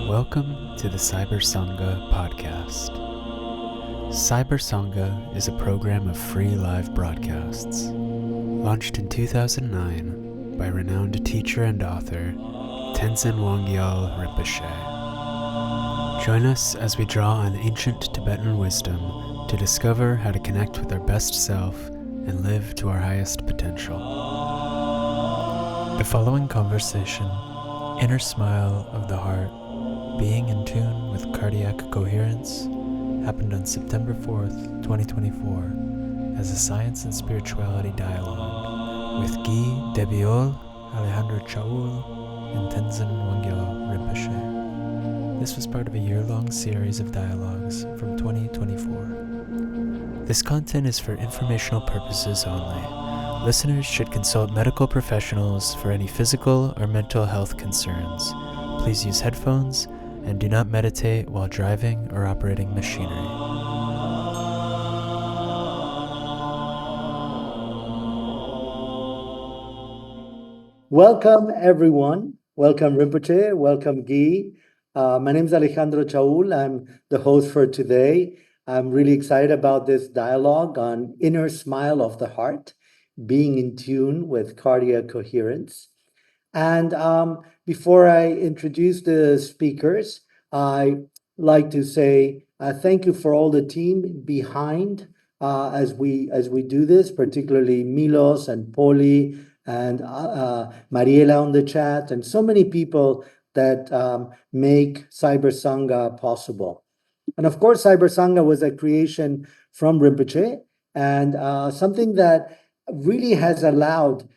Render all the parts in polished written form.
Welcome to the CyberSangha podcast. CyberSangha is a program of free live broadcasts, launched in 2009 by renowned teacher and author Tenzin Wangyal Rinpoche. Join us as we draw on ancient Tibetan wisdom to discover how to connect with our best self and live to our highest potential. The following conversation, Inner Smile of the Heart, Being in Tune with Cardiac Coherence, happened on September 4th, 2024, as a science and spirituality dialogue with Guy Desbiolles, Alejandro Chaoul, and Tenzin Wangyal Rinpoche. This was part of a year-long series of dialogues from 2024. This content is for informational purposes only. Listeners should consult medical professionals for any physical or mental health concerns. Please use headphones and do not meditate while driving or operating machinery. Welcome, everyone. Welcome, Rinpoche. Welcome, Guy. My name is Alejandro Chaoul. I'm the host for today. I'm really excited about this dialogue on Inner Smile of the Heart, being in tune with cardiac coherence. And before I introduce the speakers, I like to say thank you for all the team behind as we do this, particularly Milos and Poli and Mariela on the chat, and so many people that make CyberSangha possible. And of course, CyberSangha was a creation from Rinpoche, and something that really has allowed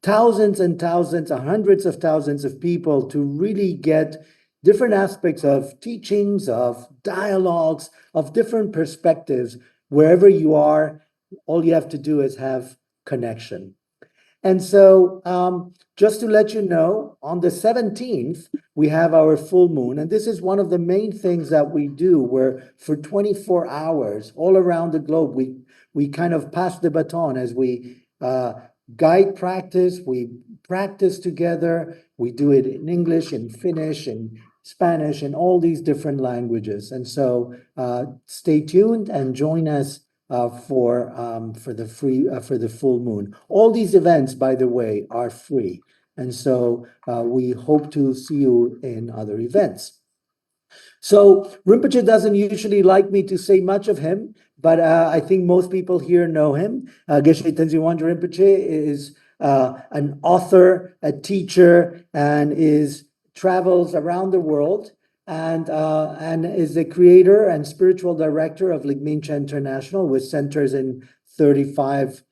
thousands and thousands, hundreds of thousands of people to really get different aspects of teachings, of dialogues, of different perspectives. Wherever you are, all you have to do is have connection. And so just to let you know, on the 17th, we have our full moon. And this is one of the main things that we do, where for 24 hours, all around the globe, we kind of pass the baton as we guide practice, we practice together, we do it in English, in Finnish, in Spanish, in all these different languages. And so stay tuned and join us for the full moon. All these events, by the way, are free. And so we hope to see you in other events. So Rinpoche doesn't usually like me to say much of him, but I think most people here know him. Geshe Tenzin Wangyal Rinpoche is an author, a teacher, and travels around the world, and is the creator and spiritual director of Ligmincha International, with centers in 35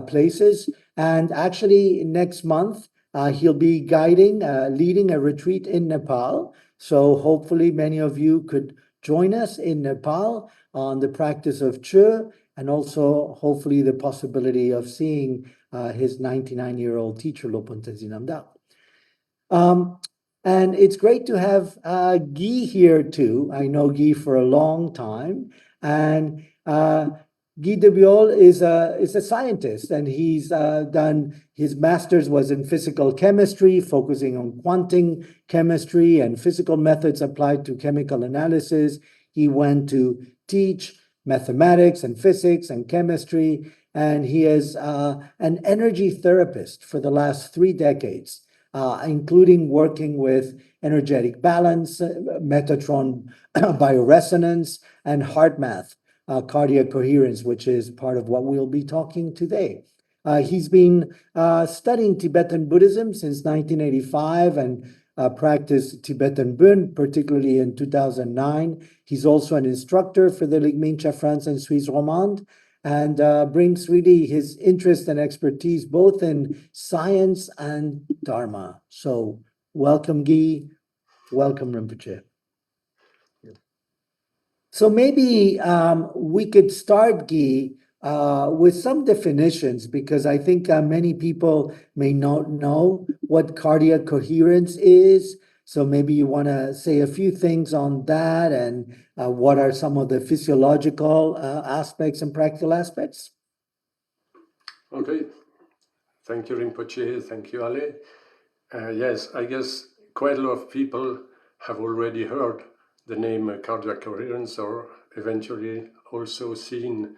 places. And actually, next month, he'll be leading a retreat in Nepal. So hopefully many of you could join us in Nepal on the practice of Chö, and also hopefully the possibility of seeing his 99-year-old teacher, Lopon Tenzin Namdal. And it's great to have Guy here too. I know Guy for a long time, and Guy Desbiolles is a scientist, and he's done his master's was in physical chemistry, focusing on quantum chemistry and physical methods applied to chemical analysis. He went to teach mathematics and physics and chemistry, and he is an energy therapist for the last 3 decades, including working with energetic balance, Metatron bioresonance, and HeartMath. Cardiac coherence, which is part of what we'll be talking today. He's been studying Tibetan Buddhism since 1985 and practiced Tibetan Bön, particularly in 2009. He's also an instructor for the Ligmincha France and Suisse Romande, and brings really his interest and expertise both in science and Dharma. So welcome, Guy. Welcome, Rinpoche. So maybe we could start, Guy, with some definitions, because I think many people may not know what cardiac coherence is. So maybe you want to say a few things on that, and what are some of the physiological aspects and practical aspects? Okay. Thank you, Rinpoche. Thank you, Ale. Yes, I guess quite a lot of people have already heard the name cardiac coherence, or eventually also seen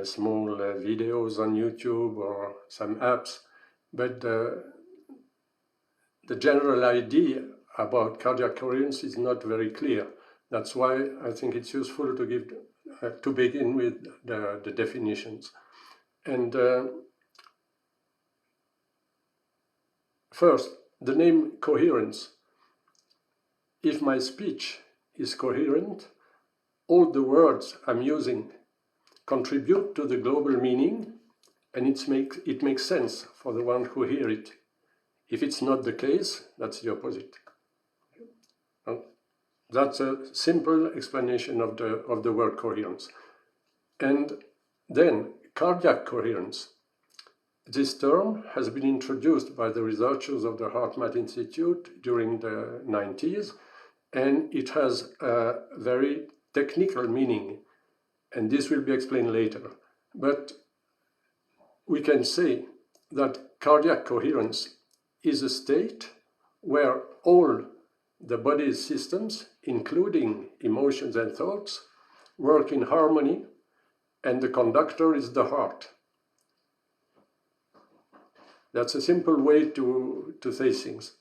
small videos on YouTube or some apps. But the general idea about cardiac coherence is not very clear. That's why I think it's useful to give to begin with the definitions. And first, the name coherence. If my speech is coherent, all the words I'm using contribute to the global meaning, and it makes sense for the one who hear it. If it's not the case, that's the opposite. That's a simple explanation of the word coherence. And then cardiac coherence. This term has been introduced by the researchers of the HeartMath Institute during the 90s, and it has a very technical meaning, and this will be explained later. But we can say that cardiac coherence is a state where all the body's systems, including emotions and thoughts, work in harmony, and the conductor is the heart. That's a simple way to say things.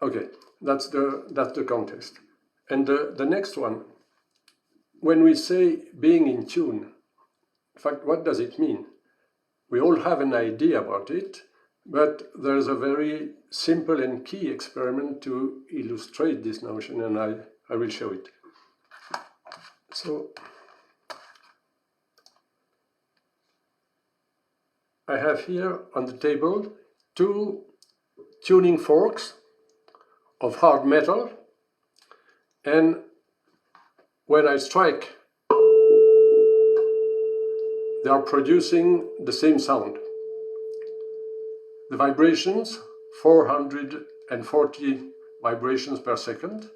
Okay, that's the context. And the next one, when we say being in tune, in fact, what does it mean? We all have an idea about it, but there's a very simple and key experiment to illustrate this notion, and I will show it. So, I have here on the table 2 tuning forks of hard metal, and when I strike, they are producing the same sound. The vibrations, 440 vibrations per second,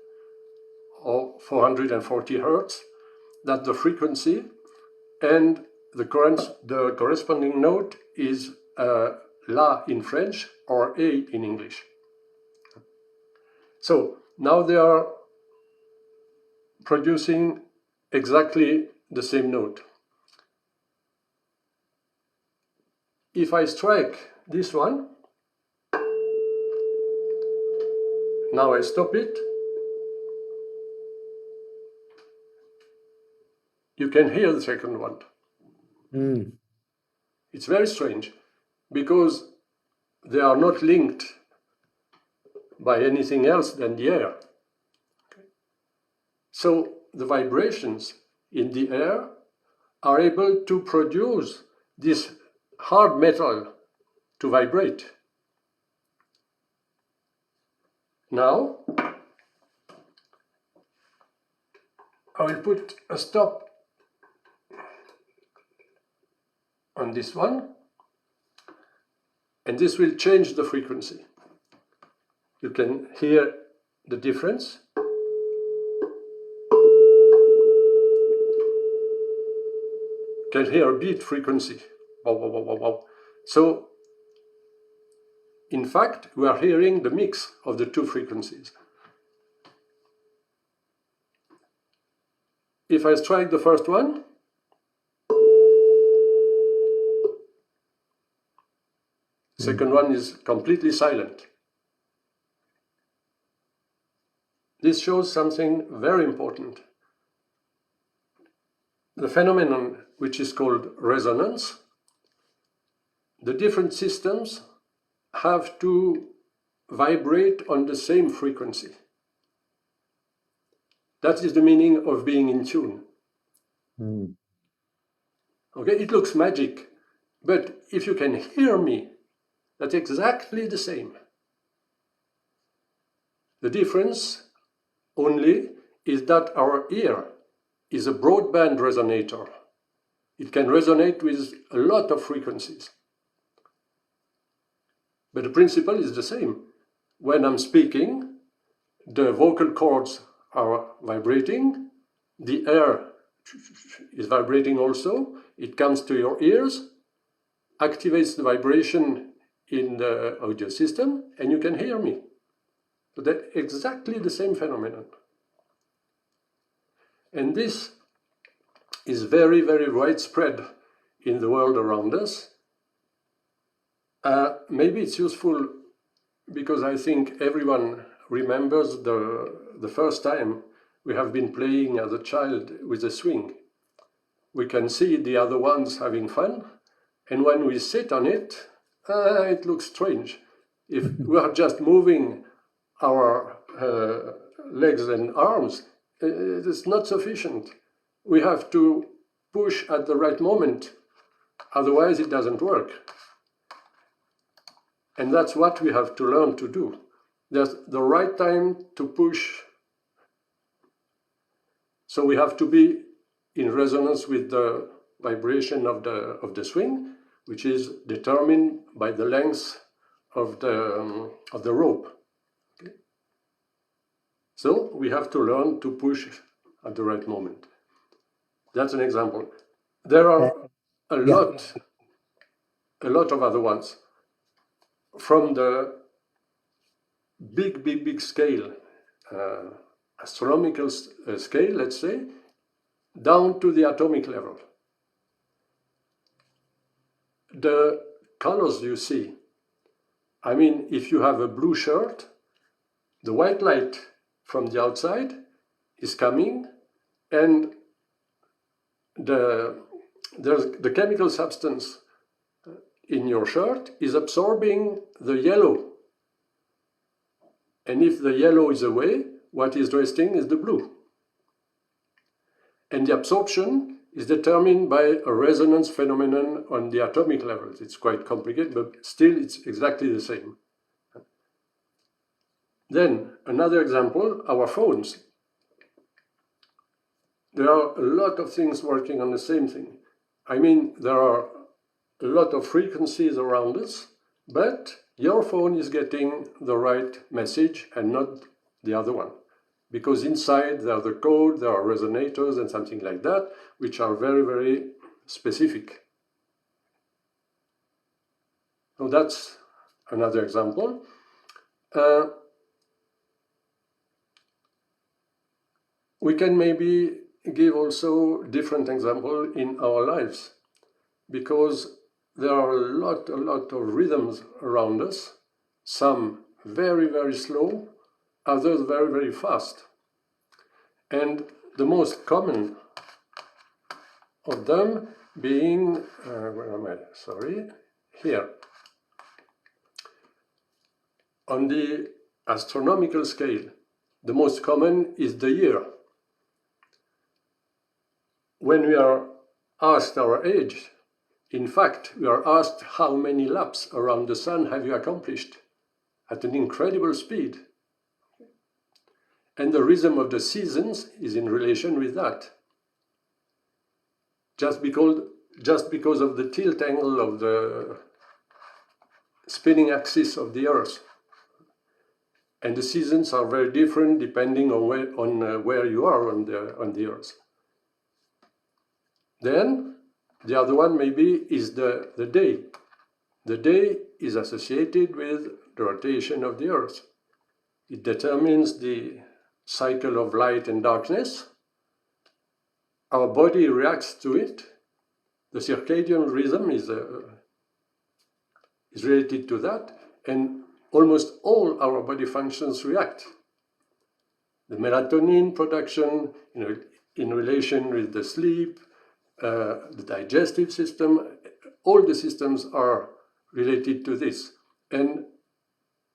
or 440 hertz, that's the frequency, and the corresponding note is La in French or A in English. So now they are producing exactly the same note. If I strike this one, now I stop it, you can hear the second one. It's very strange, because they are not linked by anything else than the air. Okay. So the vibrations in the air are able to produce this hard metal to vibrate. Now, I will put a stop on this one, and this will change the frequency. You can hear the difference. You can hear a beat frequency. Wow, wow, wow, wow, wow. So, in fact, we are hearing the mix of the 2 frequencies. If I strike the first one, second one is completely silent. This shows something very important. The phenomenon which is called resonance, the different systems have to vibrate on the same frequency. That is the meaning of being in tune. Okay, it looks magic, but if you can hear me, that's exactly the same. The difference only is that our ear is a broadband resonator. It can resonate with a lot of frequencies. But the principle is the same. When I'm speaking, the vocal cords are vibrating, the air is vibrating also, it comes to your ears, activates the vibration in the audio system, and you can hear me. So that's exactly the same phenomenon. And this is very, very widespread in the world around us. Maybe it's useful because I think everyone remembers the first time we have been playing as a child with a swing. We can see the other ones having fun, and when we sit on it, it looks strange. If we are just moving our legs and arms, it is not sufficient. We have to push at the right moment, otherwise it doesn't work. And that's what we have to learn to do. There's the right time to push. So we have to be in resonance with the vibration of the swing, which is determined by the length of the rope. Okay? So we have to learn to push at the right moment. That's an example. There are a lot of other ones. From the big scale, astronomical scale, let's say, down to the atomic level. The colors you see, I mean, if you have a blue shirt, the white light from the outside is coming, and the chemical substance in your shirt is absorbing the yellow. And if the yellow is away, what is resting is the blue. And the absorption is determined by a resonance phenomenon on the atomic levels. It's quite complicated, but still it's exactly the same. Then, another example, our phones. There are a lot of things working on the same thing. I mean, there are a lot of frequencies around us, but your phone is getting the right message and not the other one. Because inside there are the code, there are resonators and something like that, which are very, very specific. So that's another example. We can maybe give also different examples in our lives, because there are a lot of rhythms around us, some very, very slow, others very, very fast. And the most common of them being, where am I? Sorry, here. On the astronomical scale, the most common is the year. When we are asked our age, in fact, we are asked how many laps around the sun have you accomplished at an incredible speed. And the rhythm of the seasons is in relation with that. Just because of the tilt angle of the spinning axis of the Earth. And the seasons are very different depending on where you are on the Earth. Then, the other one maybe is the day. The day is associated with the rotation of the Earth. It determines the cycle of light and darkness. Our body reacts to it. The circadian rhythm is related to that, and almost all our body functions react. The melatonin production in relation with the sleep, the digestive system, all the systems are related to this. And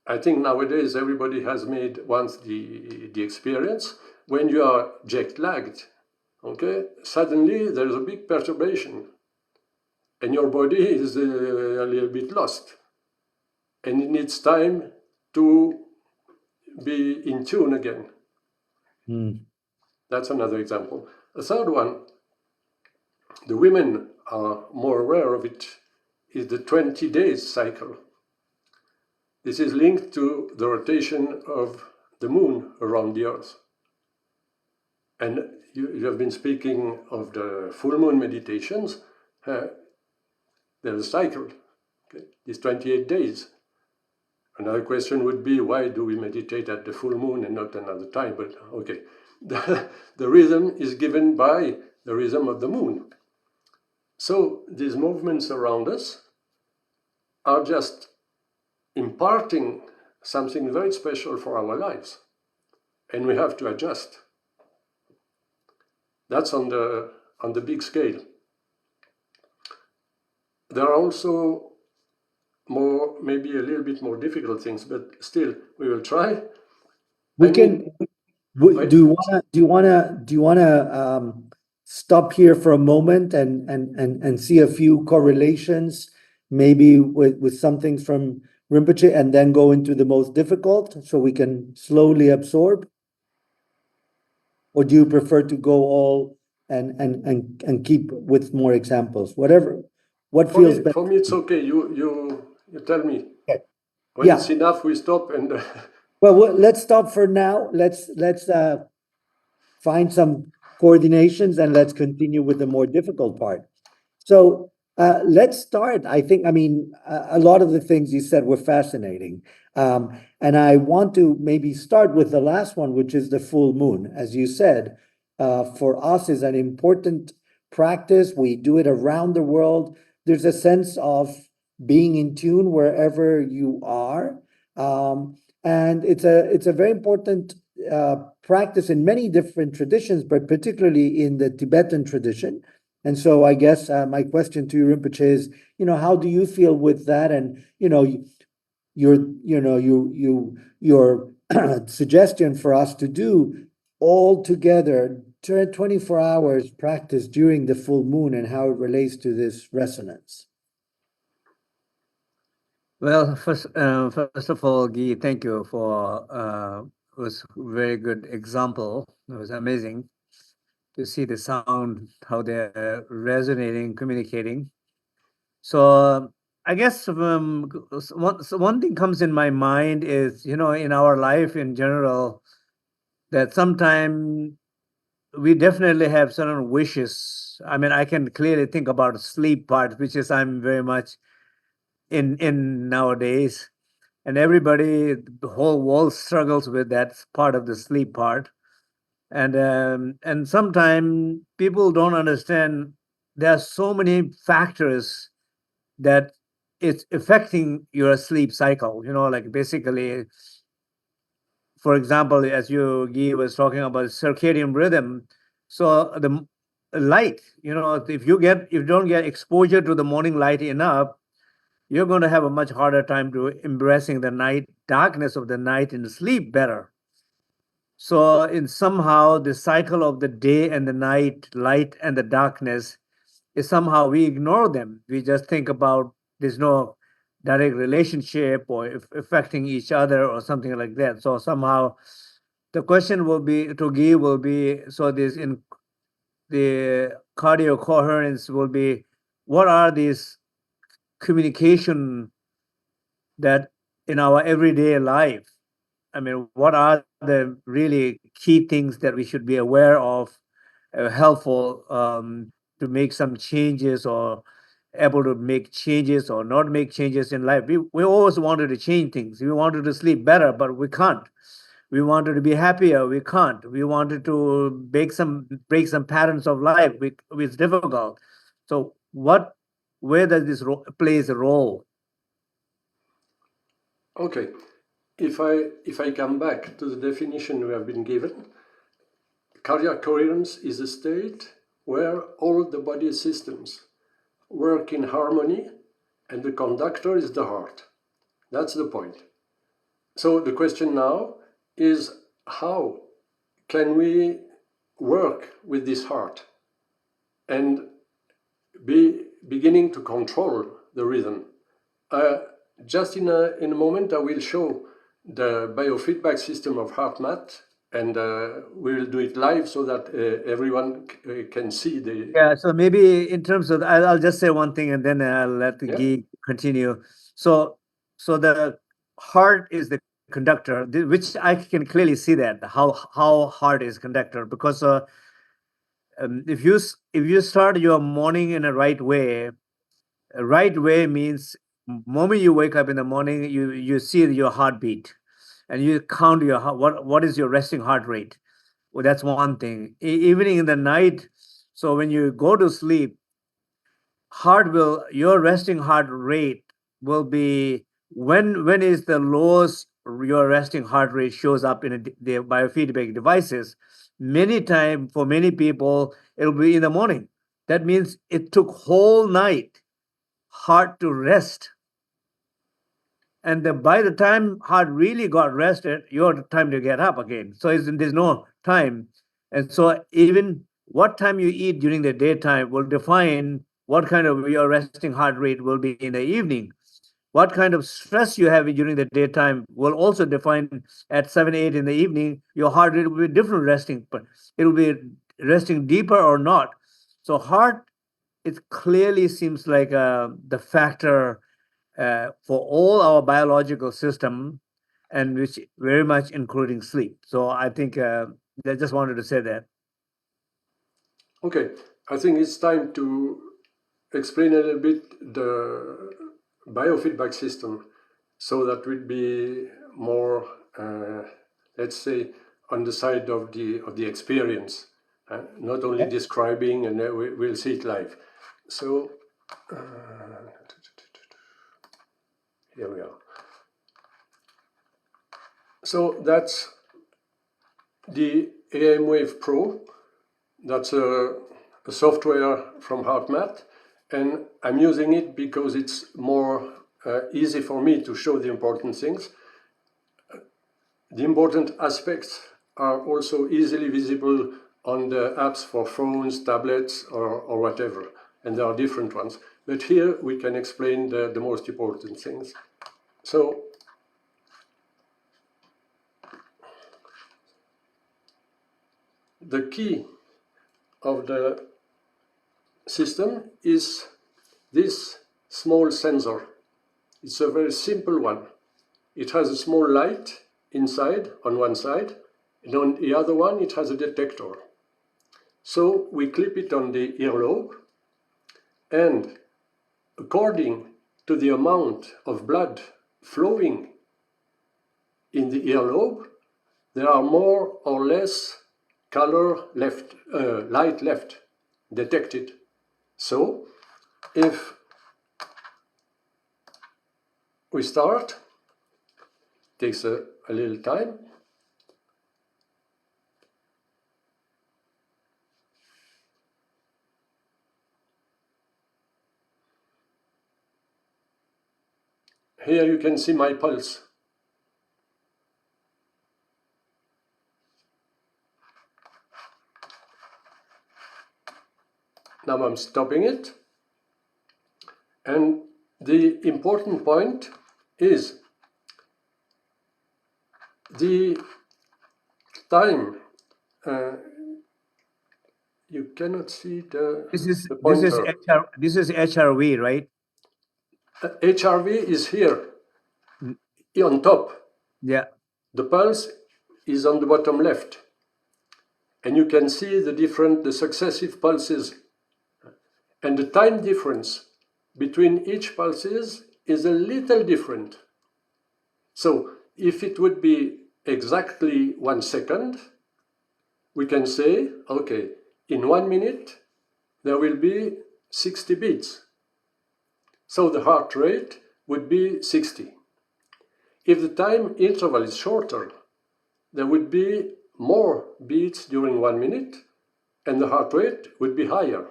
I think nowadays everybody has made once the experience, when you are jet lagged, okay, suddenly there is a big perturbation and your body is a little bit lost and it needs time to be in tune again. That's another example. A third one, the women are more aware of it, is the 20 days cycle. This is linked to the rotation of the moon around the Earth. And you have been speaking of the full moon meditations. There's a cycle. Okay? These 28 days. Another question would be, why do we meditate at the full moon and not another time? But okay, the rhythm is given by the rhythm of the moon. So these movements around us are just imparting something very special for our lives, and we have to adjust. That's on the big scale. There are also maybe a little bit more difficult things, but still, we will try. Do you wanna stop here for a moment and see a few correlations, maybe with some things from Rinpoche, and then go into the most difficult, so we can slowly absorb? Or do you prefer to go all and keep with more examples? Whatever, what feels better. For me, it's okay. You tell me. Okay. When it's enough, we stop and. Well, let's stop for now. Let's find some coordinations and let's continue with the more difficult part. So let's start. I mean, a lot of the things you said were fascinating. And I want to maybe start with the last one, which is the full moon. As you said, for us is an important practice. We do it around the world. There's a sense of being in tune wherever you are. And it's a very important practice in many different traditions, but particularly in the Tibetan tradition. And so I guess my question to you, Rinpoche, is, how do you feel with that? And, your suggestion for us to do all together 24 hours practice during the full moon and how it relates to this resonance. Well, first of all, Guy, thank you for it was a very good example. It was amazing to see the sound, how they're resonating, communicating. So I guess one thing comes in my mind is, in our life in general, that sometimes we definitely have certain wishes. I mean, I can clearly think about the sleep part, which is I'm very much in nowadays. And everybody, the whole world struggles with that part of the sleep part. And sometimes people don't understand there are so many factors that it's affecting your sleep cycle. Like basically, for example, as Guy was talking about circadian rhythm. So the light, if you don't get exposure to the morning light enough, you're going to have a much harder time to embracing the darkness of the night and sleep better. So in somehow the cycle of the day and the night, light and the darkness, is somehow we ignore them. We just think about there's no direct relationship or affecting each other or something like that. So somehow the question will be to Guy will be, so this in the cardio coherence will be, what are these communication that in our everyday life, I mean, what are the really key things that we should be aware of, helpful to make some changes or able to make changes or not make changes in life? We always wanted to change things. We wanted to sleep better, but we can't. We wanted to be happier. We can't. We wanted to break some patterns of life. It's difficult. So where does this plays a role? Okay, if I come back to the definition we have been given, cardiac coherence is a state where all the body systems work in harmony and the conductor is the heart. That's the point. So the question now is, how can we work with this heart and be beginning to control the rhythm? Just in a moment, I will show the biofeedback system of HeartMath, and we will do it live so that everyone can see the. Yeah, so maybe in terms of, I'll just say one thing and then I'll let the Guy continue. So the heart is the conductor, which I can clearly see that how heart is conductor, because if you start your morning in a right way means moment you wake up in the morning, you see your heartbeat, and you count your what is your resting heart rate. Well, that's one thing. Evening in the night, so when you go to sleep, your resting heart rate will be when is the lowest your resting heart rate shows up in the biofeedback devices. Many time for many people, it'll be in the morning. That means it took whole night heart to rest. And by the time heart really got rested, your time to get up again. So there's no time. And so even what time you eat during the daytime will define what kind of your resting heart rate will be in the evening. What kind of stress you have during the daytime will also define at 7, 8 in the evening, your heart rate will be different resting, but it will be resting deeper or not. So heart, it clearly seems like the factor for all our biological system, and which very much including sleep. So I think I just wanted to say that. Okay, I think it's time to explain a little bit the biofeedback system, so that will be more, let's say, on the side of the experience, not only describing, and we'll see it live. So here we are. So that's the AMWave Pro. That's a software from HeartMath, and I'm using it because it's more easy for me to show the important things. The important aspects are also easily visible on the apps for phones, tablets, or whatever, and there are different ones. But here we can explain the most important things. So the key of the system is this small sensor. It's a very simple one. It has a small light inside on one side, and on the other one it has a detector. So we clip it on the earlobe, and according to the amount of blood flowing in the earlobe, there are more or less light left detected. So if we start, takes a little time. Here you can see my pulse. Now I'm stopping it. And the important point is the time. You cannot see the pointer. This is HRV, right? HRV is here on top. Yeah. The pulse is on the bottom left. And you can see the successive pulses. And the time difference between each pulses is a little different. So if it would be exactly 1 second, we can say, okay, in 1 minute, there will be 60 beats. So the heart rate would be 60. If the time interval is shorter, there would be more beats during 1 minute, and the heart rate would be higher,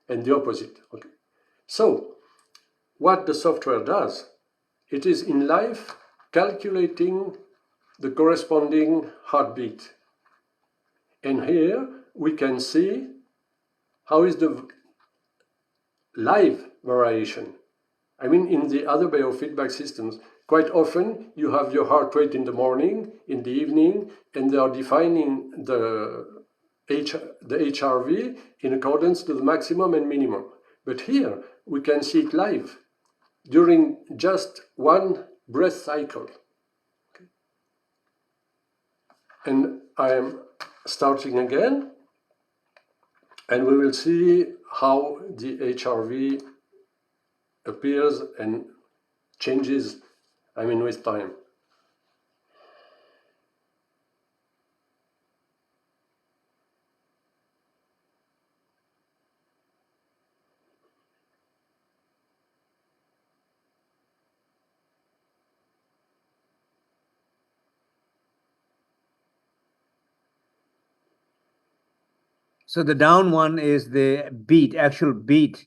and the opposite. Okay. So what the software does, it is in live calculating the corresponding heartbeat. And here we can see how is the live variation. I mean, in the other biofeedback systems, quite often you have your heart rate in the morning, in the evening, and they are defining the HRV in accordance to the maximum and minimum. But here we can see it live during just one breath cycle. Okay. And I am starting again, and we will see how the HRV appears and changes, with time. So the down one is the beat, actual beat,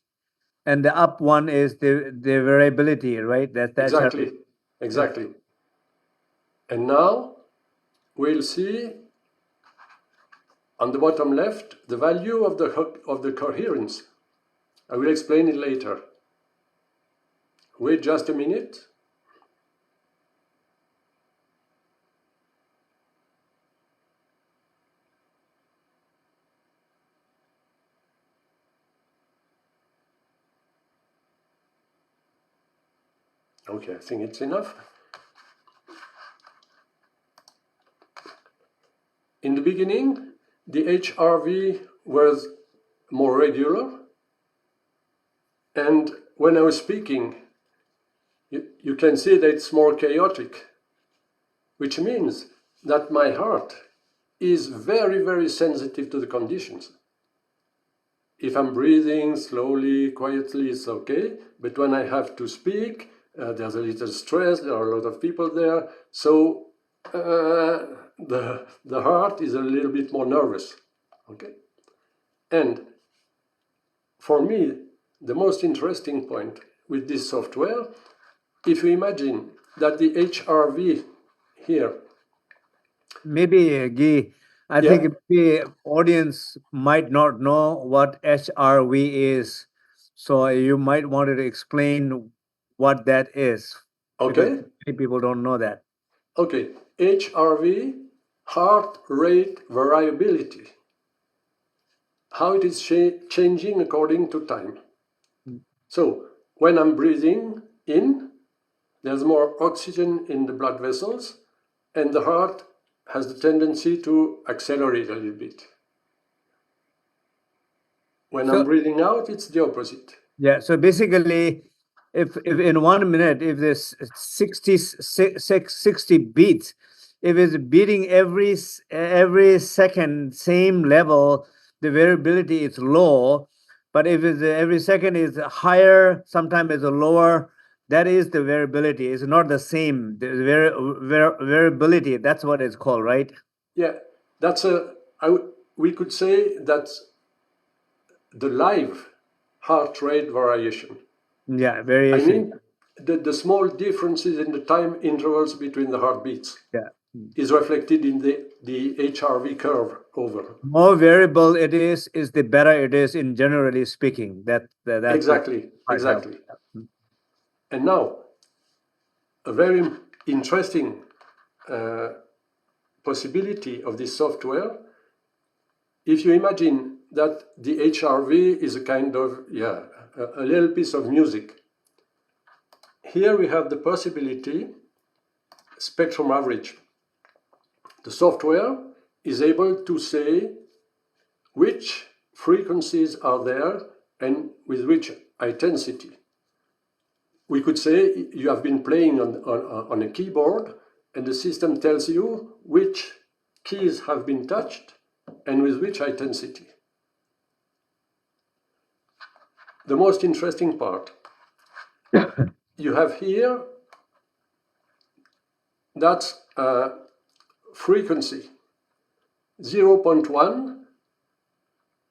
and the up one is the variability, right? That's Exactly. And now we'll see on the bottom left the value of the coherence. I will explain it later. Wait just a minute. Okay, I think it's enough. In the beginning, the HRV was more regular, and when I was speaking, you can see that it's more chaotic, which means that my heart is very, very sensitive to the conditions. If I'm breathing slowly, quietly, it's okay, but when I have to speak, there's a little stress, there are a lot of people there, so the heart is a little bit more nervous, okay? And for me, the most interesting point with this software, if you imagine that the HRV here... Maybe, Guy, I think the audience might not know what HRV is, so you might want to explain what that is. Okay. Because many people don't know that. Okay, HRV, heart rate variability. How it is changing according to time. So when I'm breathing in, there's more oxygen in the blood vessels, and the heart has the tendency to accelerate a little bit. When I'm breathing out, it's the opposite. Yeah, so basically, if in 1 minute, if there's 60 beats, if it's beating every second same level, the variability is low. But if it's every second is higher, sometimes it's lower, that is the variability. It's not the same. The variability, that's what it's called, right? Yeah, we could say that's the live heart rate variation. Yeah, variation. I mean, the small differences in the time intervals between the heartbeats is reflected in the HRV curve over. More variable it is the better it is in generally speaking. That's exactly. And now, a very interesting possibility of this software, if you imagine that the HRV is a kind of, a little piece of music. Here we have the possibility, spectrum average. The software is able to say which frequencies are there and with which intensity. We could say you have been playing on a keyboard and the system tells you which keys have been touched and with which intensity. The most interesting part, you have here, that's frequency. 0.1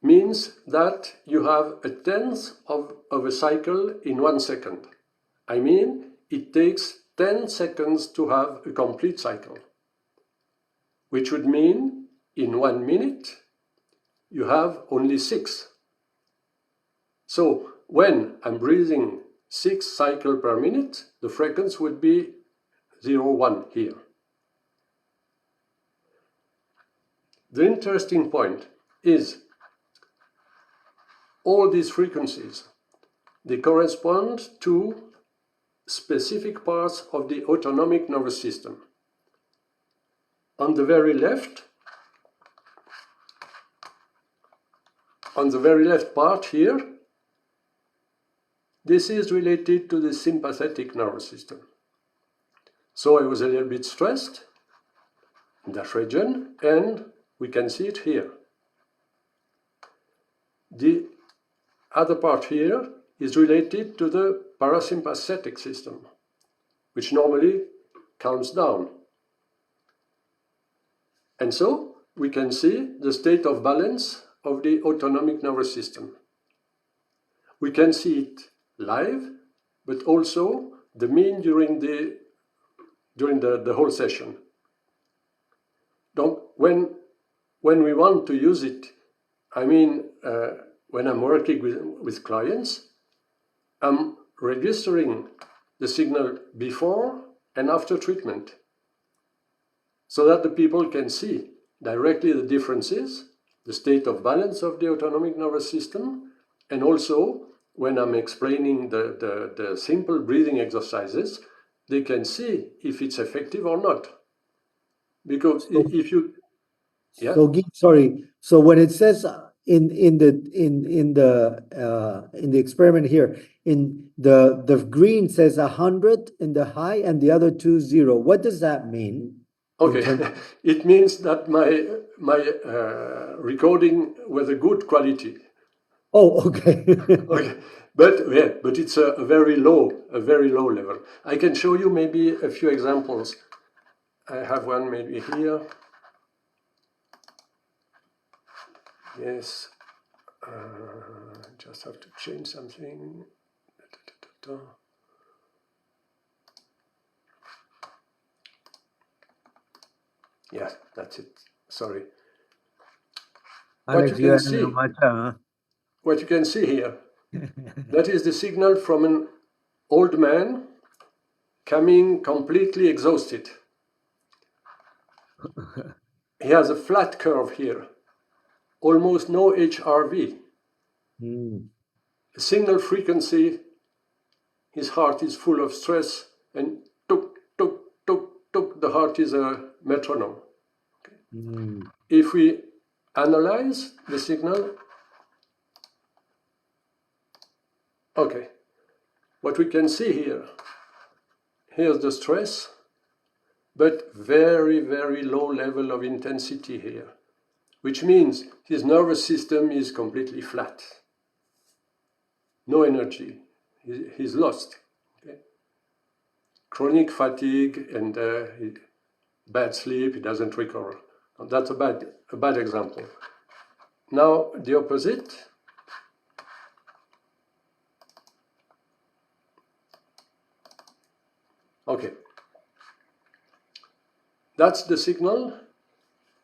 means that you have a tenth of a cycle in 1 second. I mean, it takes 10 seconds to have a complete cycle, which would mean in 1 minute, you have only 6. So when I'm breathing 6 cycles per minute, the frequency would be 0.1 here. The interesting point is all these frequencies, they correspond to specific parts of the autonomic nervous system. On the very left part here, this is related to the sympathetic nervous system. So I was a little bit stressed in that region, and we can see it here. The other part here is related to the parasympathetic system, which normally calms down. And so we can see the state of balance of the autonomic nervous system. We can see it live, but also the mean during the whole session. Donc, when we want to use it, I mean, when I'm working with clients, I'm registering the signal before and after treatment, so that the people can see directly the differences, the state of balance of the autonomic nervous system, and also when I'm explaining the simple breathing exercises, they can see if it's effective or not. Because if you, yeah. So, sorry. So when it says in the experiment here, in the green says 100 in the high and the other two 0. What does that mean? Okay, it means that my recording was a good quality. Oh, okay. Okay, but it's a very low level. I can show you maybe a few examples. I have one maybe here. Yes, just have to change something. Yes, that's it. Sorry. Alex, What you can see here, that is the signal from an old man coming completely exhausted. He has a flat curve here, almost no HRV. A single frequency, his heart is full of stress, and tuk, tuk, tuk, tuk, the heart is a metronome. Okay. If we analyze the signal, okay, what we can see here, here's the stress, but very, very low level of intensity here, which means his nervous system is completely flat. No energy, he's lost. Okay. Chronic fatigue and bad sleep, he doesn't recover. That's a bad example. Now the opposite. Okay. That's the signal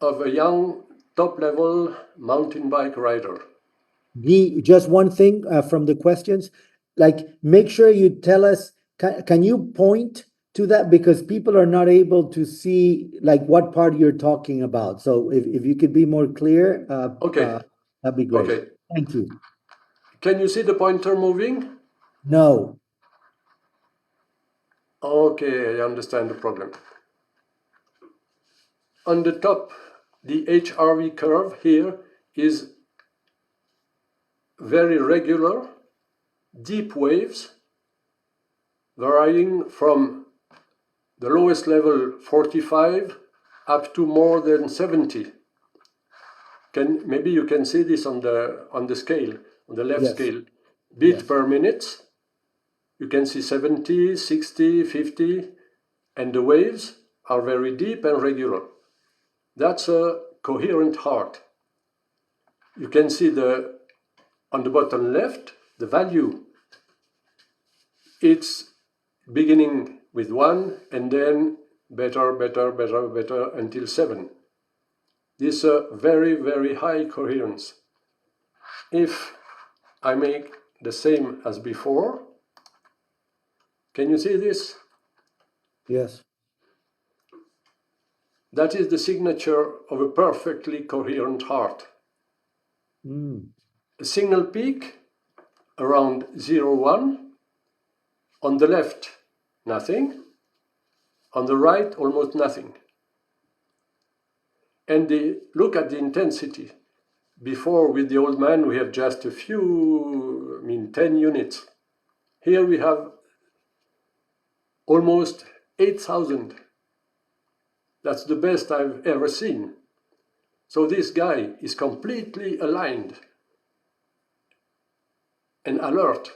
of a young top-level mountain bike rider. Guy, just one thing from the questions, like make sure you tell us, can you point to that, because people are not able to see like what part you're talking about. So if you could be more clear, okay, that'd be great. Okay. Thank you. Can you see the pointer moving? No. Okay, I understand the problem. On the top, the HRV curve here is very regular, deep waves varying from the lowest level 45 up to more than 70. Maybe you can see this on the scale, on the left scale. Beat per minute. You can see 70, 60, 50, and the waves are very deep and regular. That's a coherent heart. You can see on the bottom left, the value. It's beginning with 1 and then better until 7. This is a very, very high coherence. If I make the same as before, can you see this? Yes. That is the signature of a perfectly coherent heart. A signal peak around 0.1. On the left, nothing. On the right, almost nothing. And look at the intensity. Before, with the old man, we have just a few, 10 units. Here we have almost 8,000. That's the best I've ever seen. So this guy is completely aligned and alert,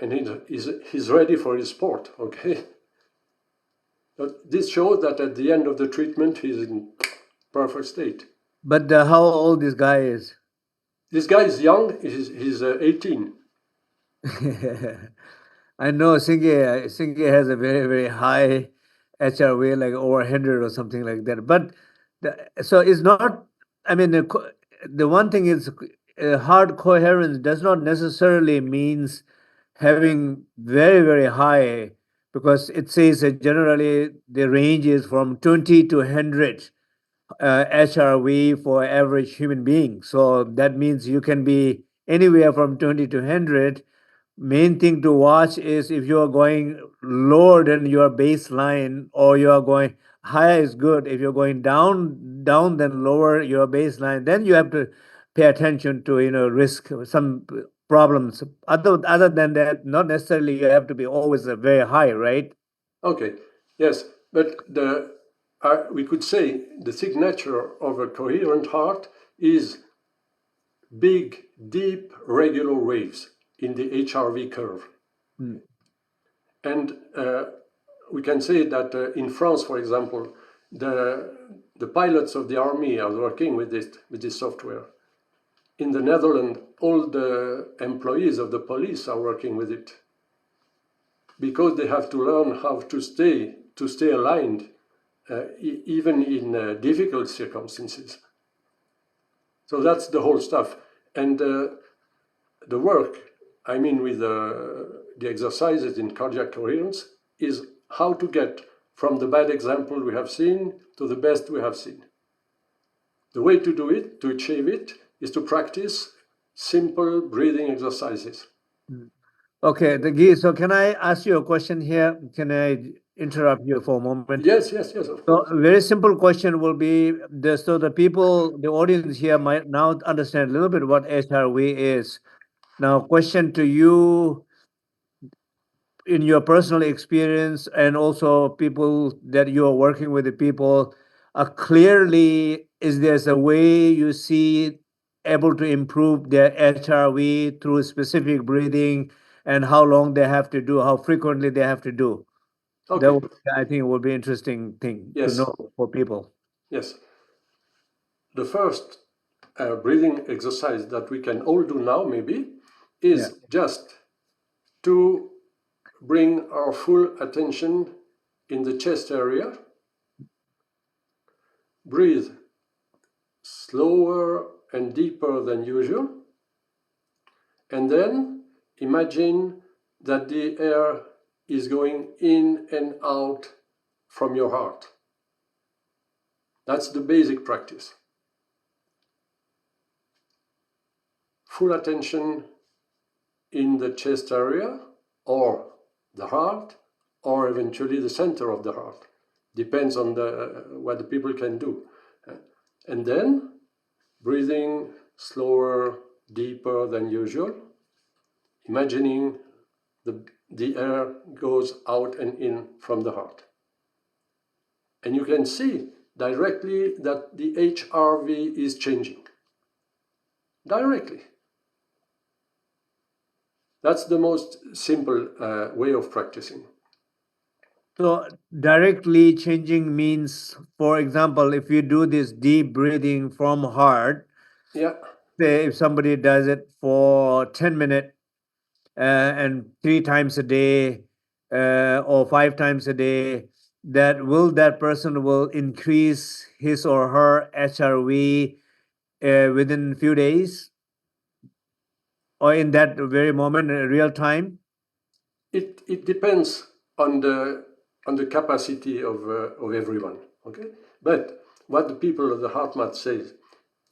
and he's ready for his sport, okay? But this shows that at the end of the treatment, he's in perfect state. But how old this guy is? This guy is young, he's 18. I know Singhe has a very, very high HRV, like over 100 or something like that. But so it's not, I mean, the one thing is heart coherence does not necessarily means having very, very high, because it says that generally the range is from 20 to 100 HRV for average human being. So that means you can be anywhere from 20 to 100. Main thing to watch is if you are going lower than your baseline, or you are going higher is good. If you're going down then lower your baseline, then you have to pay attention to risk some problems. Other than that, not necessarily you have to be always very high, right? Okay, yes, but we could say the signature of a coherent heart is big, deep, regular waves in the HRV curve. Mm. And we can say that in France, for example, the pilots of the army are working with this software. In the Netherlands, all the employees of the police are working with it, because they have to learn how to stay aligned, even in difficult circumstances. So that's the whole stuff. And the work, I mean, with the exercises in cardiac coherence, is how to get from the bad example we have seen to the best we have seen. The way to do it, to achieve it, is to practice simple breathing exercises. Okay, Guy, so can I ask you a question here? Can I interrupt you for a moment? Yes, of course. So a very simple question will be, so the people, the audience here might now understand a little bit what HRV is. Now, question to you, in your personal experience, and also people that you are working with, the people, clearly, is there a way you see able to improve their HRV through specific breathing, and how long they have to do, how frequently they have to do? Okay. That would, I think, would be interesting thing to Yes. know for people. Yes. The first breathing exercise that we can all do now, maybe, is just to bring our full attention in the chest area. Breathe slower and deeper than usual. And then imagine that the air is going in and out from your heart. That's the basic practice. Full attention in the chest area, or the heart, or eventually the center of the heart. Depends on what the people can do. And then breathing slower, deeper than usual, imagining the air goes out and in from the heart. And you can see directly that the HRV is changing. Directly. That's the most simple way of practicing. So directly changing means, for example, if you do this deep breathing from heart, Yeah. say if somebody does it for 10 minutes and 3 times a day or 5 times a day, that person will increase his or her HRV within a few days, or in that very moment, in real time? It depends on the capacity of everyone. Okay, but what the people of the HeartMath says,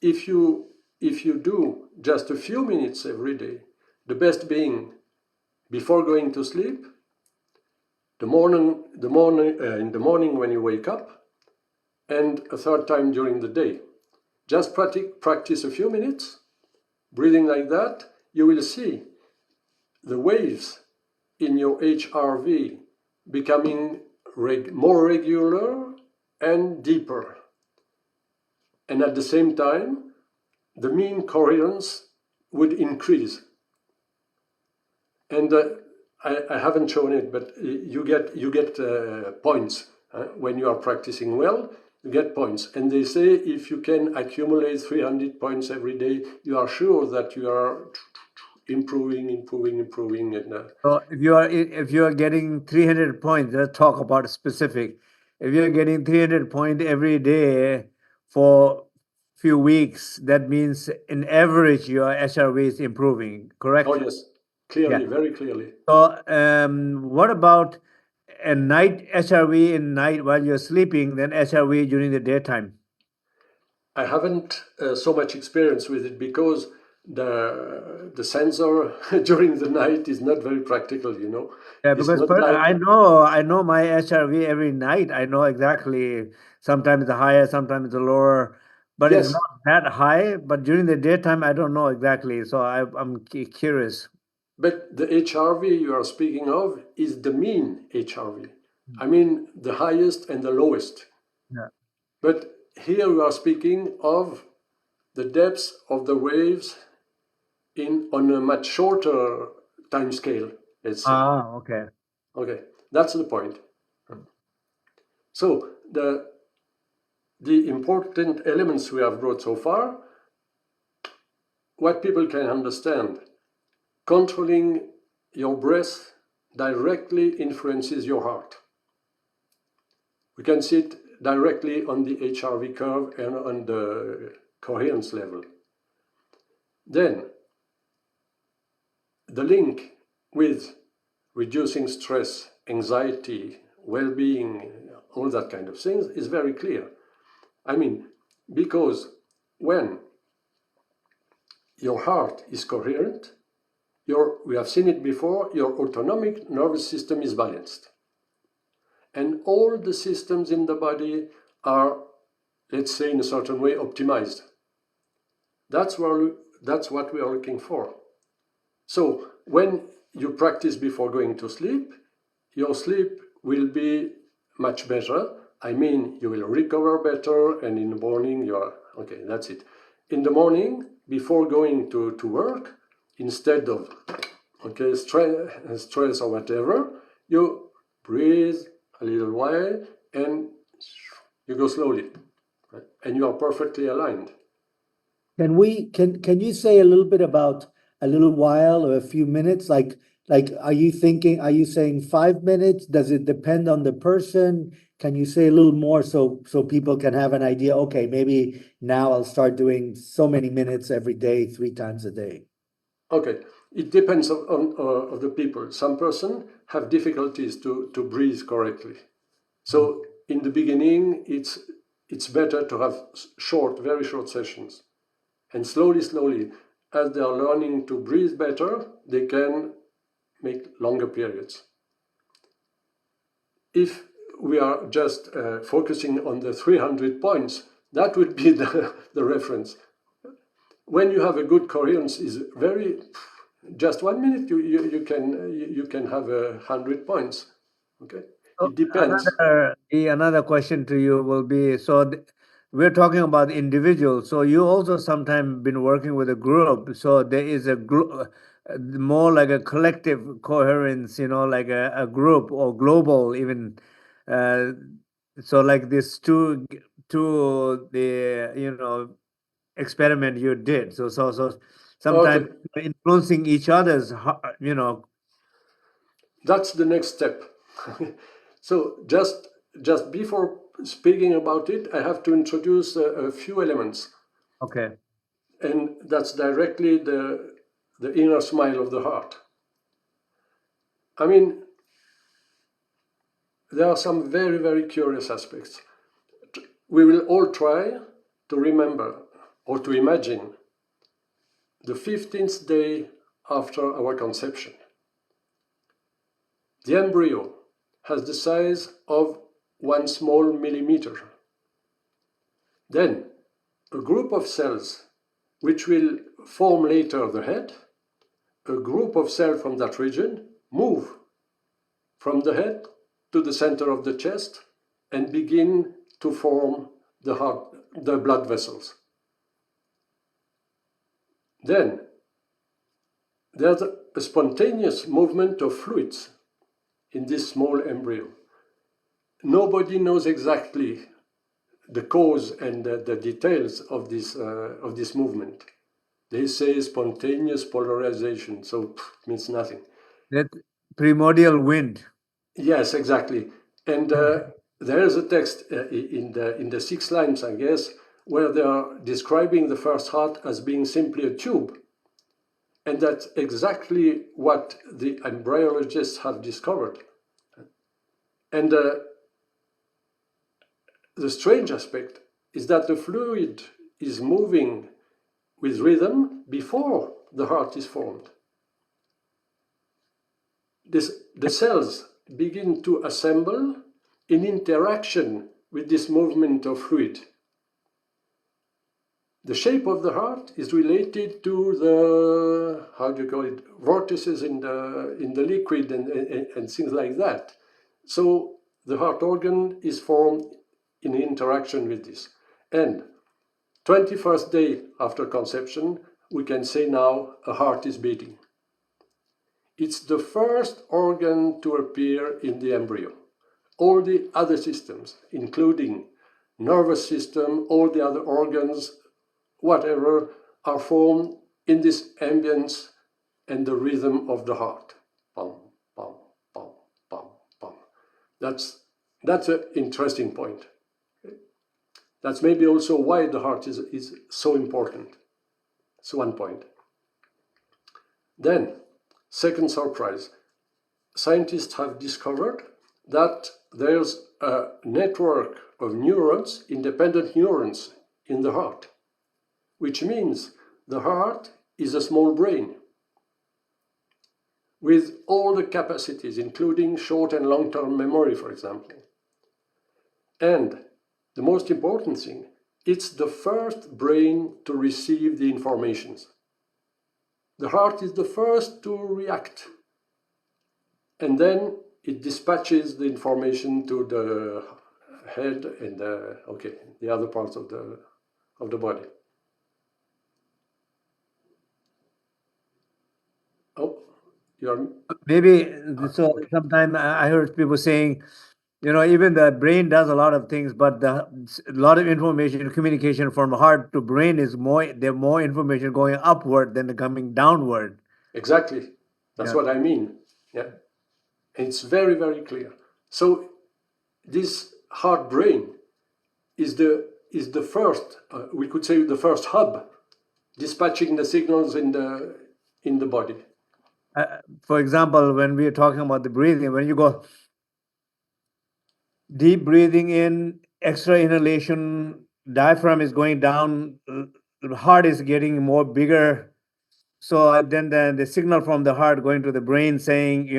if you do just a few minutes every day, the best being before going to sleep, in the morning when you wake up, and a third time during the day. Just practice a few minutes, breathing like that, you will see the waves in your HRV becoming more regular and deeper. And at the same time, the mean coherence would increase. And I haven't shown it, but you get points. When you are practicing well, you get points. And they say if you can accumulate 300 points every day, you are sure that you are improving. And, so if you are getting 300 points, let's talk about specific. If you're getting 300 points every day for few weeks, that means in average your HRV is improving, correct? Oh yes, clearly, very clearly. So what about a night HRV in night while you're sleeping, then HRV during the daytime? I haven't so much experience with it because the sensor during the night is not very practical, you know. Yeah, It's because not like, I know my HRV every night. I know exactly. Sometimes the higher, sometimes the lower, but yes, it's not that high. But during the daytime, I don't know exactly. So I'm curious. but the HRV you are speaking of is the mean HRV. I mean the highest and the lowest. Yeah. But here we are speaking of the depths of the waves on a much shorter time scale, let's say. Ah, okay. Okay, that's the point. So the important elements we have brought so far, what people can understand, controlling your breath directly influences your heart. We can see it directly on the HRV curve and on the coherence level. Then, the link with reducing stress, anxiety, well-being, all that kind of things is very clear. I mean, because when your heart is coherent, we have seen it before, your autonomic nervous system is balanced. And all the systems in the body are, let's say in a certain way, optimized. That's what we are looking for. So when you practice before going to sleep, your sleep will be much better. I mean, you will recover better, and in the morning you are, okay, that's it. In the morning, before going to work, instead of, okay, stress or whatever, you breathe a little while and you go slowly, right? And you are perfectly aligned. Can you say a little bit about a little while or a few minutes? Like are you saying 5 minutes? Does it depend on the person? Can you say a little more so people can have an idea? Okay, maybe now I'll start doing so many minutes every day, 3 times a day. Okay, it depends on the people. Some person have difficulties to breathe correctly. So in the beginning, it's better to have very short sessions. And slowly, as they are learning to breathe better, they can make longer periods. If we are just focusing on the 300 points, that would be the reference. When you have a good coherence, is just 1 minute you can have 100 points. Okay, it depends. Another question to you will be, so we're talking about individuals. So you also sometimes been working with a group. So there is more like a collective coherence, you know, like a group or global even. So like this to the experiment you did. So sometimes Okay. influencing each other's, That's the next step. So just before speaking about it, I have to introduce a few elements. Okay. And that's directly the inner smile of the heart. I mean, there are some very, very curious aspects. We will all try to remember or to imagine the 15th day after our conception. The embryo has the size of 1 small millimeter. Then a group of cells which will form later the head, a group of cells from that region move from the head to the center of the chest and begin to form the blood vessels. Then there's a spontaneous movement of fluids in this small embryo. Nobody knows exactly the cause and the details of this movement. They say spontaneous polarization, so it means nothing. That primordial wind. Yes, exactly. And there is a text in the 6 lines, I guess, where they are describing the first heart as being simply a tube. And that's exactly what the embryologists have discovered. And the strange aspect is that the fluid is moving with rhythm before the heart is formed. The cells begin to assemble in interaction with this movement of fluid. The shape of the heart is related to the, how do you call it, vortices in the liquid and things like that. So the heart organ is formed in interaction with this. And 21st day after conception, we can say now a heart is beating. It's the first organ to appear in the embryo. All the other systems, including nervous system, all the other organs, whatever, are formed in this ambience and the rhythm of the heart. Pum, pum, pum, pum, pum. That's an interesting point. That's maybe also why the heart is so important. It's one point. Then, second surprise, scientists have discovered that there's a network of neurons, independent neurons, in the heart, which means the heart is a small brain with all the capacities, including short and long-term memory, for example. And the most important thing, it's the first brain to receive the informations. The heart is the first to react, and then it dispatches the information to the head and the other parts of the body. Oh, you're Maybe so. Sometimes I heard people saying, even the brain does a lot of things, but a lot of information, communication from heart to brain is more. There's more information going upward than coming downward. exactly. That's what I mean. Yeah, and it's very, very clear. So this heart brain is the first. We could say the first hub dispatching the signals in the body. For example, when we are talking about the breathing, when you go deep breathing in, extra inhalation, diaphragm is going down, the heart is getting more bigger. So then the signal from the heart going to the brain saying,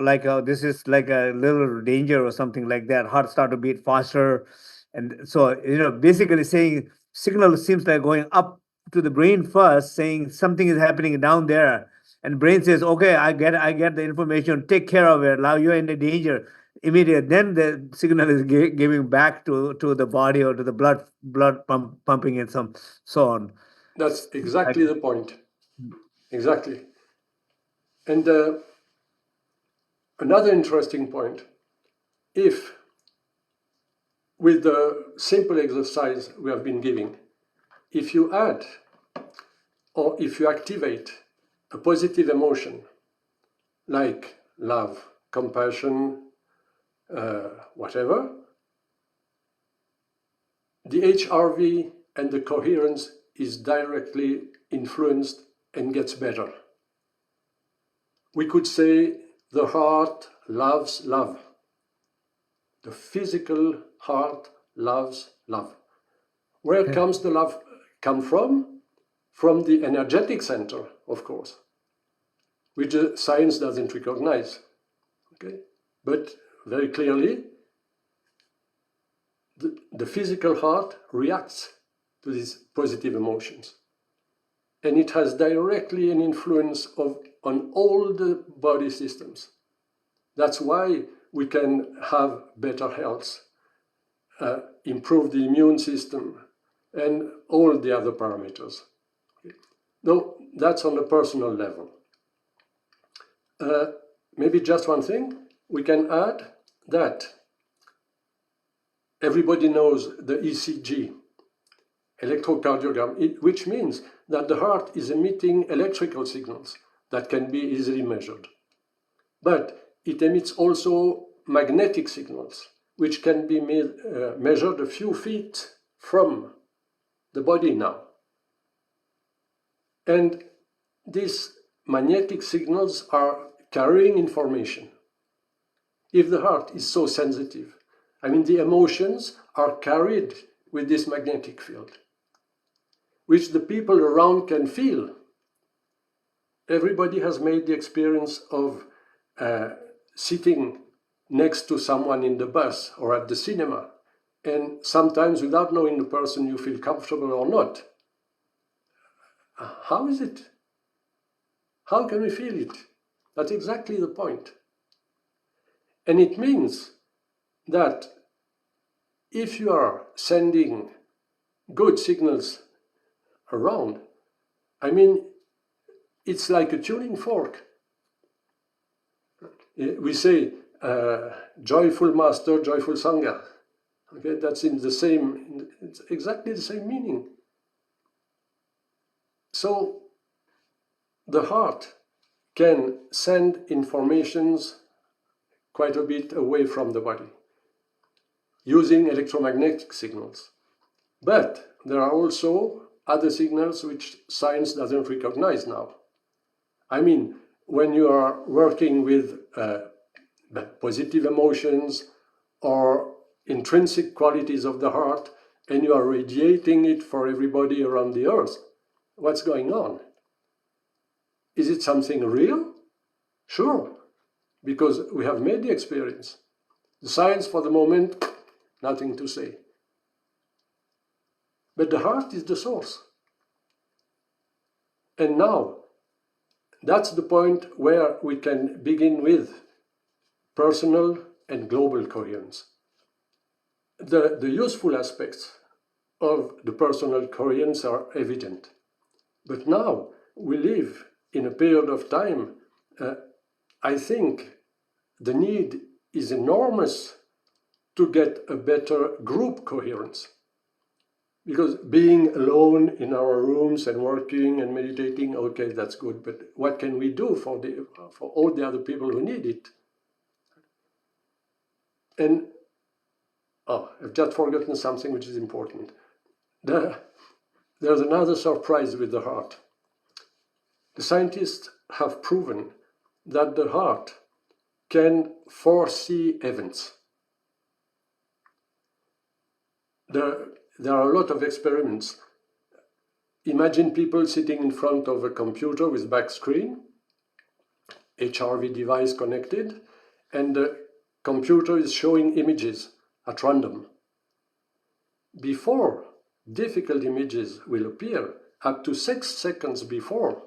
like this is like a little danger or something like that. Heart start to beat faster. And so, basically saying signal seems like going up to the brain first, saying something is happening down there. And brain says, okay, I get the information, take care of it. Now you're in the danger. Immediate. Then the signal is giving back to the body or to the blood pumping and so on. That's exactly the point. Exactly. And another interesting point, if with the simple exercise we have been giving, if you add or if you activate a positive emotion like love, compassion, whatever, the HRV and the coherence is directly influenced and gets better. We could say the heart loves love. The physical heart loves love. Where comes the love come from? From the energetic center, of course, which science doesn't recognize. Okay? But very clearly, the physical heart reacts to these positive emotions. And it has directly an influence on all the body systems. That's why we can have better health, improve the immune system, and all the other parameters. Though that's on a personal level. Maybe just one thing, we can add that everybody knows the ECG, electrocardiogram, which means that the heart is emitting electrical signals that can be easily measured. But it emits also magnetic signals, which can be measured a few feet from the body now. And these magnetic signals are carrying information. If the heart is so sensitive, I mean, the emotions are carried with this magnetic field, which the people around can feel. Everybody has made the experience of sitting next to someone in the bus or at the cinema, and sometimes without knowing the person, you feel comfortable or not. How is it? How can we feel it? That's exactly the point. And it means that if you are sending good signals around, I mean, it's like a tuning fork. We say, joyful master, joyful Sangha. Okay, that's it's exactly the same meaning. So the heart can send informations quite a bit away from the body using electromagnetic signals. But there are also other signals which science doesn't recognize now. I mean, when you are working with positive emotions or intrinsic qualities of the heart and you are radiating it for everybody around the earth, what's going on? Is it something real? Sure, because we have made the experience. The science for the moment, nothing to say. But the heart is the source. And now, that's the point where we can begin with personal and global coherence. The useful aspects of the personal coherence are evident. But now we live in a period of time, I think the need is enormous to get a better group coherence. Because being alone in our rooms and working and meditating, okay, that's good, but what can we do for all the other people who need it? And, I've just forgotten something which is important. There's another surprise with the heart. The scientists have proven that the heart can foresee events. There are a lot of experiments. Imagine people sitting in front of a computer with back screen, HRV device connected, and the computer is showing images at random. Before difficult images will appear, up to 6 seconds before,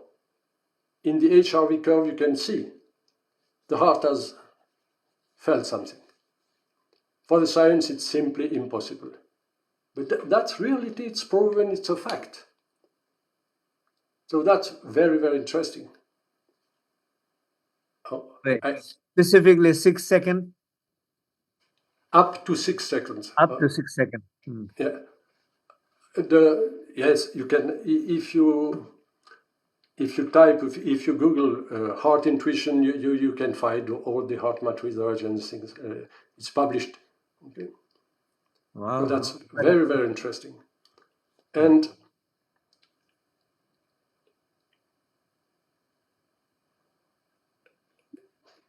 in the HRV curve you can see the heart has felt something. For the science, it's simply impossible. But that's reality, it's proven, it's a fact. So that's very, very interesting. Specifically 6 seconds? Up to 6 seconds. Up to 6 seconds. Yeah. Yes, you can, if you Google heart intuition, you can find all the HeartMath research and things. It's published. Okay. Wow. So that's very, very interesting. And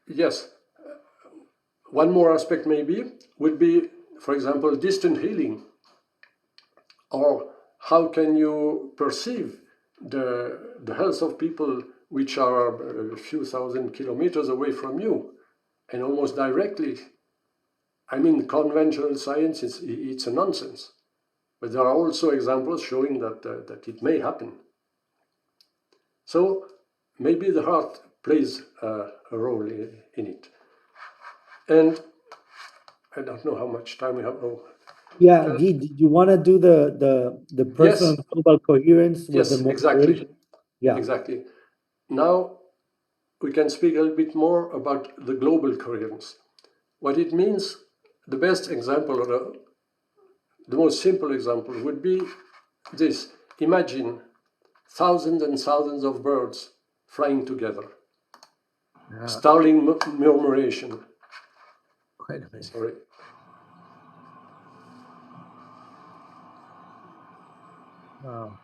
yes, one more aspect maybe would be, for example, distant healing. Or how can you perceive the health of people which are a few thousand kilometers away from you and almost directly? I mean, conventional science, it's a nonsense. But there are also examples showing that it may happen. So maybe the heart plays a role in it. And I don't know how much time we have. Oh, Yeah, Guy, did you want to do the personal yes, global coherence with the yes, exactly, moderation? Yeah. exactly. Now we can speak a little bit more about the global coherence. What it means, the best example or the most simple example would be this. Imagine thousands and thousands of birds flying together. Yeah, Starling murmuration. quite amazing. Sorry. Wow.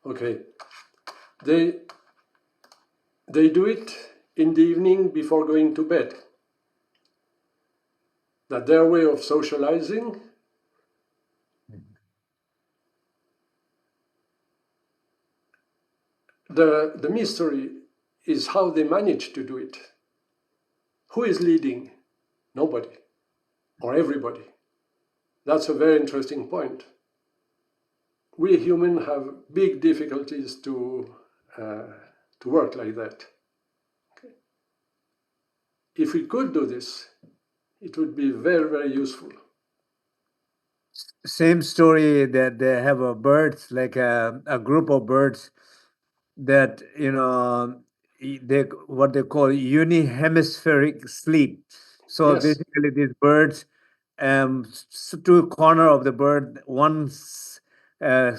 Okay. They do it in the evening before going to bed. That their way of socializing. The mystery is how they manage to do it. Who is leading? Nobody. Or everybody. That's a very interesting point. We humans have big difficulties to work like that. Okay. If we could do this, it would be very, very useful. Same story that they have a birds, like a group of birds that, you know, they what they call unihemispheric sleep. So Yes, basically these birds, two corner of the bird, uh,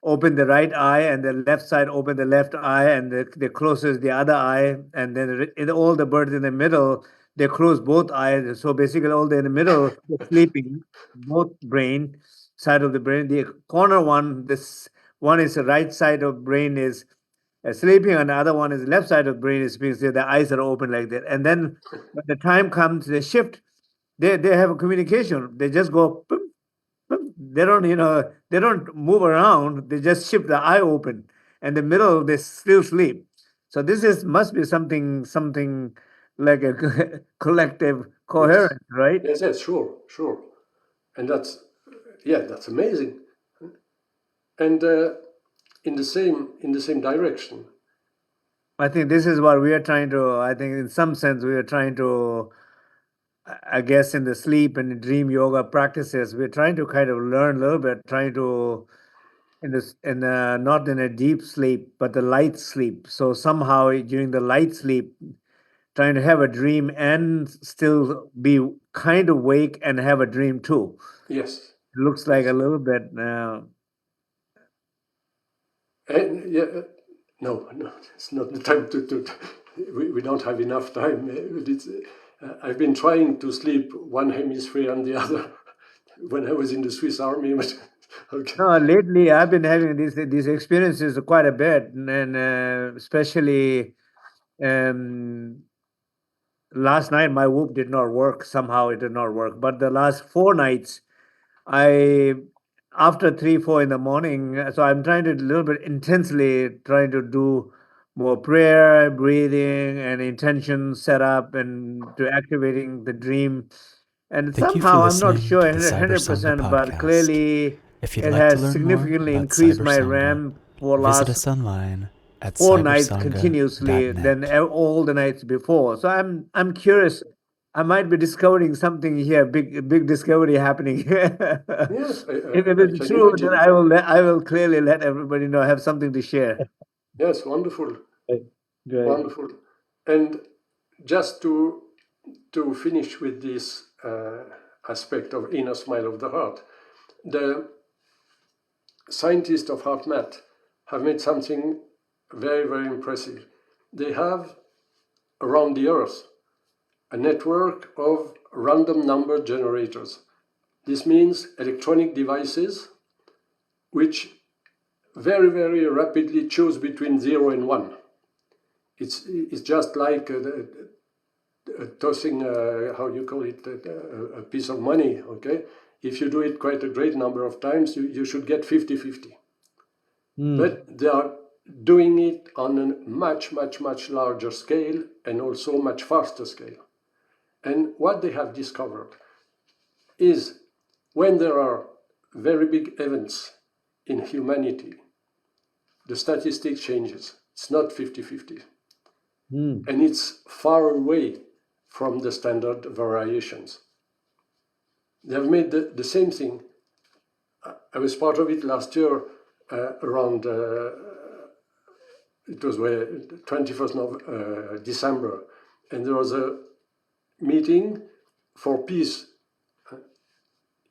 open the right eye and the left side open the left eye, and they closes the other eye, and then all the birds in the middle, they close both eyes. So basically all in the middle, they're sleeping, both brain side of the brain. The corner one, this one is the right side of brain is sleeping, and the other one is left side of brain is sleeping. So the eyes are open like that. And then when the time comes, they shift. They have a communication. They just go. Boom, boom. They don't, they don't move around. They just shift the eye open, and the middle they still sleep. So this is must be something like a collective yes, coherence, right? yes, yes, sure, sure. And that's amazing. And in the same direction. I think this is what we are trying to. I think in some sense we are trying to. I guess in the sleep and dream yoga practices, we're trying to kind of learn a little bit, trying to not in a deep sleep, but the light sleep. So somehow during the light sleep, trying to have a dream and still be kind of awake and have a dream too. Yes. It looks like Yes. a little bit. And no, it's not the time to we don't have enough time. I've been trying to sleep one hemisphere and the other when I was in the Swiss Army, but okay. No, lately I've been having these experiences quite a bit, and especially last night my whoop did not work. Somehow it did not work. But the last 4 nights, I after 3, 4 in the morning, so I'm trying to a little bit intensely trying to do more prayer, breathing, and intention setup, and to activating the dream. And Thank you for somehow I'm not listening sure to the CyberSangha 100%, but podcast. clearly If you'd it like to has learn more significantly about increased my CyberSangha, RAM for visit last us online at 4 nights continuously than cybersangha.net. all the nights before. So I'm curious. I might be discovering something here, big discovery happening here. Yes, If I it's can true, then imagine. I will clearly let everybody know. Have something to share. Yes, wonderful, Great. wonderful. And just to finish with this aspect of inner smile of the heart, the scientists of HeartMath have made something very, very impressive. They have around the Earth a network of random number generators. This means electronic devices which very, very rapidly choose between 0 and 1. It's just like tossing, how you call it, a piece of money, okay? If you do it quite a great number of times, you should get 50-50. But they are doing it on a much, much, much larger scale and also much faster scale. And what they have discovered is when there are very big events in humanity, the statistic changes. It's not 50-50. And it's far away from the standard variations. They have made the same thing. I was part of it last year around, it was 21st of December, and there was a meeting for peace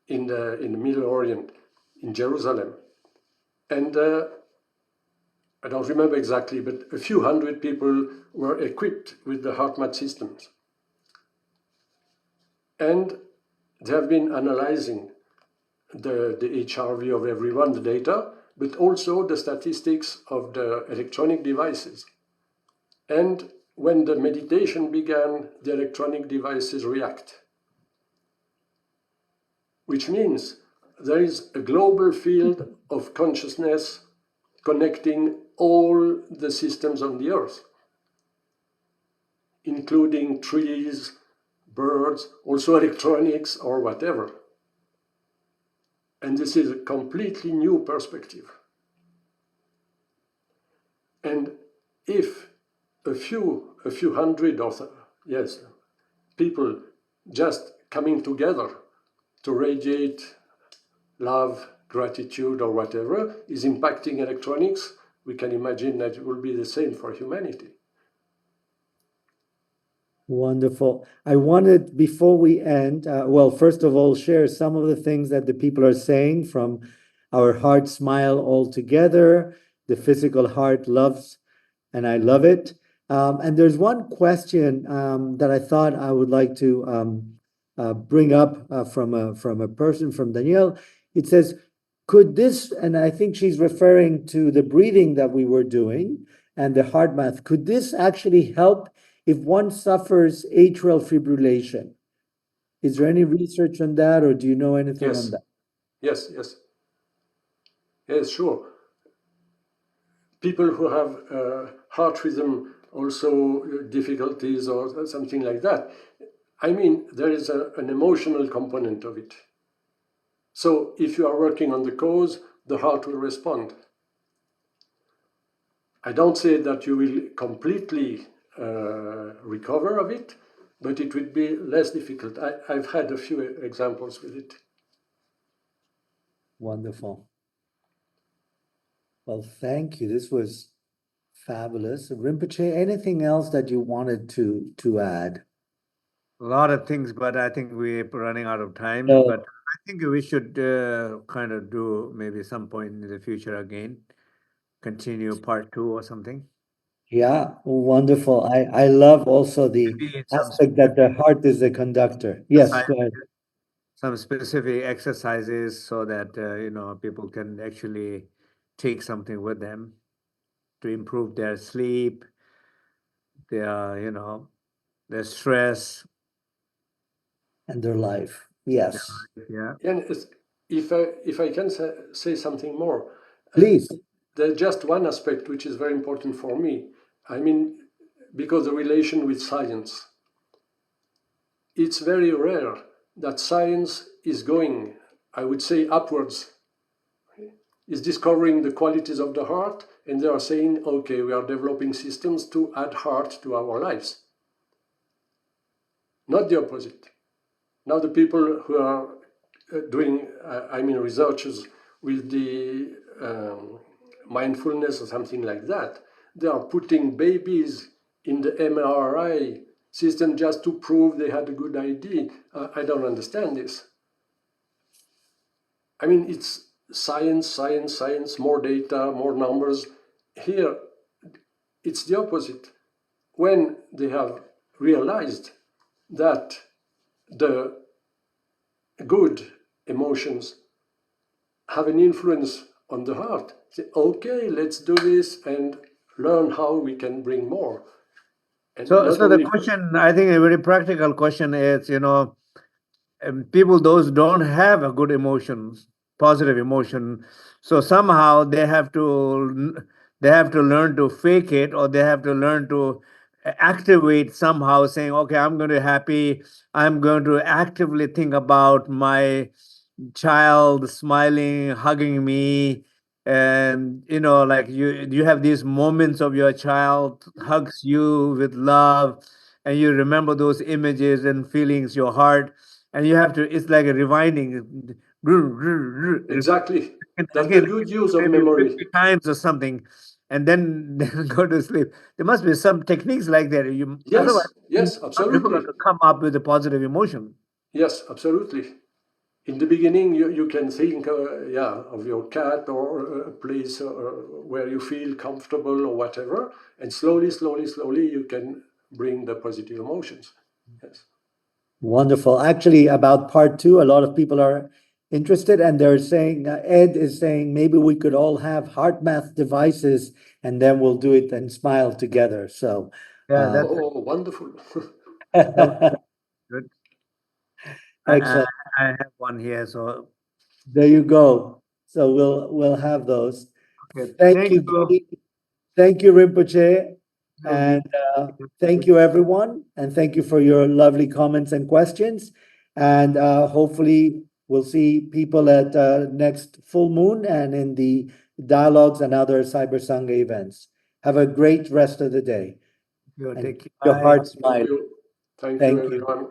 in the Middle Orient, in Jerusalem. And I don't remember exactly, but a few hundred people were equipped with the HeartMath systems. And they have been analyzing the HRV of everyone, the data, but also the statistics of the electronic devices. And when the meditation began, the electronic devices react. Which means there is a global field of consciousness connecting all the systems on the earth, including trees, birds, also electronics or whatever. And this is a completely new perspective. And if a few hundred of people just coming together to radiate love, gratitude, or whatever is impacting electronics, we can imagine that it will be the same for humanity. Wonderful. I wanted, before we end, well, first of all, share some of the things that the people are saying from our heart smile all together. The physical heart loves, and I love it. And there's one question that I thought I would like to bring up from a person, from Danielle. It says, could this, and I think she's referring to the breathing that we were doing and the HeartMath, could this actually help if one suffers atrial fibrillation? Is there any research on that, or do you know anything on that? Yes, sure. People who have heart rhythm also difficulties or something like that. I mean, there is an emotional component of it. So if you are working on the cause, the heart will respond. I don't say that you will completely recover of it, but it would be less difficult. I've had a few examples with it. Wonderful. Well, thank you. This was fabulous. Rinpoche, anything else that you wanted to add? A lot of things, but I think we're running out of time. No. But I think we should kind of do maybe some point in the future again, continue part 2 or something. Yeah, wonderful. I love also the Maybe some aspect that the heart is the conductor. Yes, go ahead. Some specific exercises so that people can actually take something with them to improve their sleep, their their stress, And their life. Yes. yeah. And if I can say something more, Please. there's just one aspect which is very important for me. I mean, because the relation with science, it's very rare that science is going, I would say, upwards, is discovering the qualities of the heart, and they are saying, okay, we are developing systems to add heart to our lives. Not the opposite. Now the people who are doing, researches with the mindfulness or something like that, they are putting babies in the MRI system just to prove they had a good idea. I don't understand this. I mean, it's science, more data, more numbers. Here, it's the opposite. When they have realized that the good emotions have an influence on the heart, say, okay, let's do this and learn how we can bring more. And So not the only for- question, I think a very practical question is, people those don't have a good emotions, positive emotion, so somehow they have to learn to fake it, or they have to learn to activate somehow, saying, okay, I'm going to be happy, I'm going to actively think about my child smiling, hugging me, and like you have these moments of your child hugs you with love, and you remember those images and feelings, your heart, and you have to, it's like a rewinding exactly. and That's the again, good use of maybe memory. 50 times or something, and then go to sleep. There must be some techniques like that. Otherwise Yes, it's not difficult absolutely. to come up with a positive emotion. Yes, absolutely. In the beginning, you can think, of your cat or a place where you feel comfortable or whatever, and slowly, you can bring the positive emotions. Yes. Wonderful. Actually, about part two, a lot of people are interested, and they're saying, Ed is saying, maybe we could all have HeartMath devices, and then we'll do it and smile together. So, Yeah, that's Oh, wonderful. that was good. excellent. I have one here, so There you go. So we'll have those. okay. Thank Thank you, you. Guy. Thank you, Rinpoche. Yogi. And thank you, everyone. And thank you for your lovely comments and questions. And hopefully, we'll see people at next full moon and in the dialogues and other CyberSangha events. Have a great rest of the day. You And take keep your care. heart Thank smiling. you. Thank you, Thank you. everyone.